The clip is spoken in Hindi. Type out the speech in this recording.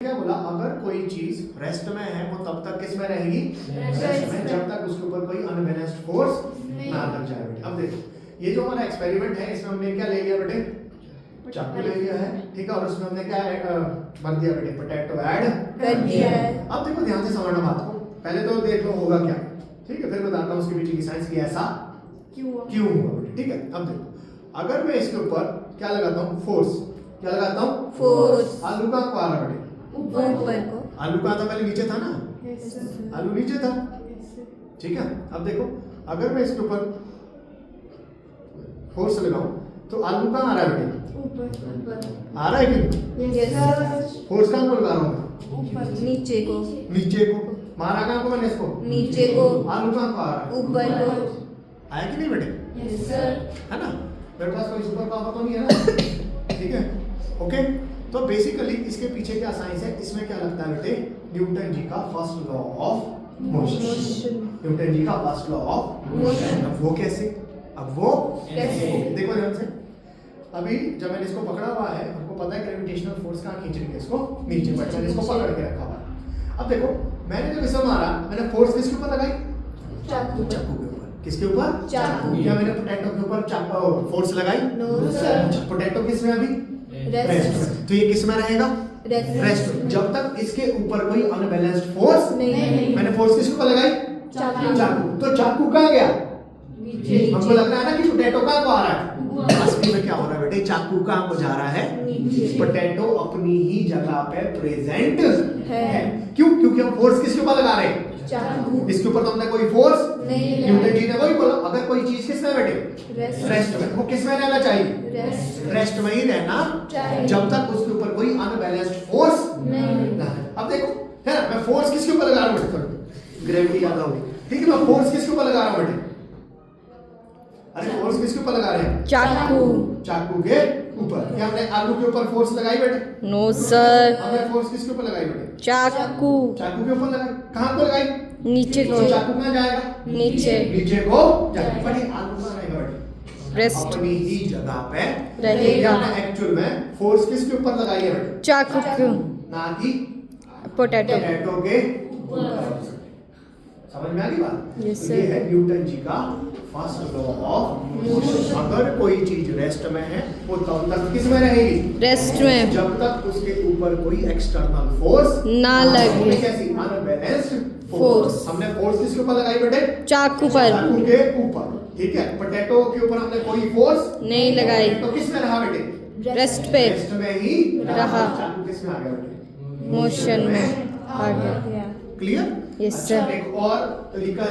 क्या बोला, अगर कोई चीज रेस्ट में है वो तब तक किस में रहेगी, रेस्ट में, जब तक उसके ऊपर कोई अनबैलेंस्ड फोर्स ना लग जाए बेटे। अब देखो ये जो हमारा एक्सपेरिमेंट है इसमें हमने क्या ले लिया बेटे, चाकू ले लिया है, ठीक है, और उसमें हमने क्या भर दिया बेटे, पोटैटो ऐड कर दिया है। अब देखो ध्यान से समझना बात को, पहले तो देख लो होगा क्या, ठीक है, फिर बताता हूँ उसके पीछे की साइंस की ऐसा क्यों हुआ बेटे, ठीक है। अब देखो अगर मैं इसके ऊपर क्या लगाता हूँ, फोर्स, क्या लगाता हूँ, फोर्स, आलू का को आ रहा बेटे ऊपर को, आलू का था पहले नीचे था ना, आलू नीचे था, ठीक है। अब देखो अगर मैं इसके ऊपर फोर्स लगाऊं तो आलू कहाँ आ रहा है बेटे, ऊपर आ रहा है कि नहीं, फोर्स कहाँ को लगा रहा हूँ, नीचे को, नीचे को, मारा कहाँ को मैंने इसको, नीचे को, आलू कहाँ को आ रहा है, ऊपर को, आया कि नहीं बेटे, यस सर, है ना, मेरे पास कोई सुपर पावर तो नहीं है ना, ठीक है, ओके। तो बेसिकली इसके पीछे क्या साइंस है, इसमें क्या लगता है बेटे, न्यूटन जी का first law of motion, Newton ji का फर्स्ट लॉ ऑफ मोशन। अब वो कैसे, अब वो कैसे, देखो ध्यान से, अभी जब मैंने इसको पकड़ा हुआ है, हमको पता है ग्रेविटेशनल फोर्स कहाँ खींच रही है इसको, नीचे, बट मैंने इसको पकड़ के रखा हुआ है। अब देखो मैंने जब इसे मारा, मैंने फोर्स किसके ऊपर लगाई, चाकू के ऊपर, किसके ऊपर, चाकू। क्या मैंने पोटैटो के ऊपर चाकू फोर्स लगाई, नो सर, पोटैटो किसमें अभी, रेस्ट, तो ये किस में रहेगा, रेस्ट, जब तक इसके ऊपर कोई अनबैलेंस्ड फोर्स नहीं। मैंने फोर्स किसके ऊपर लगाई, चाकू, तो चाकू कहाँ गया, हमको लग रहा है ना कि पोटैटो कहाँ को आ रहा है, असली में क्या हो रहा है बेटे, चाकू कहाँ को जा रहा है, पोटैटो अपनी ही जगह पे प्रेजेंट है। क्यों, क्योंकि हम फोर्स किसके ऊपर लगा रहे हैं, चाकू, इसके ऊपर तो हमने कोई फोर्स नहीं, न्यूटन जी ने वही बोला, अगर कोई चीज किस में बेटे, रेस्ट में, वो किस में रहना चाहिए, रेस्ट में ही रहना चाहिए, जब तक उसके ऊपर कोई अनबैलेंस्ड फोर्स नहीं ना है। अब देखो है ना, मैं फोर्स किसके ऊपर लगा रहा हूँ बेटे, ग्रेविटी याद होगी, ठीक है, मैं फोर्स किसके ऊपर लगा रहा हूँ बेटे, अरे फोर्स किसके ऊपर लगा रहे हैं, चाकू, चाकू के ऊपर। क्या हमने आलू के ऊपर फोर्स लगाई बेटे, नो सर, हमने फोर्स किसके ऊपर लगाई बेटे, चाकू, चाकू के ऊपर लगाई, कहाँ को लगाई, नीचे को, तो चाकू कहाँ जाएगा, नीचे, नीचे को जाएगा, पर ये आलू कहाँ रहेगा बेटे, रेस्ट अपनी ही जगह पे रहेगा। एक्चुअल में फोर्स किसके ऊपर लगाई है बेटे, चाकू को, ना कि पोटैटो, पोटैटो के ऊपर। समझ में आ गई बात, Yes, तो ये है न्यूटन जी का फर्स्ट लॉ ऑफ मोशन। अगर कोई चीज रेस्ट में है वो तब तक किस में रहेगी, रेस्ट में, जब तक उसके ऊपर कोई एक्सटर्नल फोर्स ना लगे, कैसी अनबैलेंस्ड फोर्स। हमने फोर्स किसके ऊपर लगाई बेटे, चाकू पर चाकू के ऊपर, ठीक है। पोटैटो के ऊपर हमने कोई फोर्स नहीं लगाई, तो किस में रहा बेटे, रेस्ट पे रेस्ट में ही रहा, चाकू किस में आ गया बेटे, मोशन में आ गया। क्लियर। Yes sir. एक और तरीका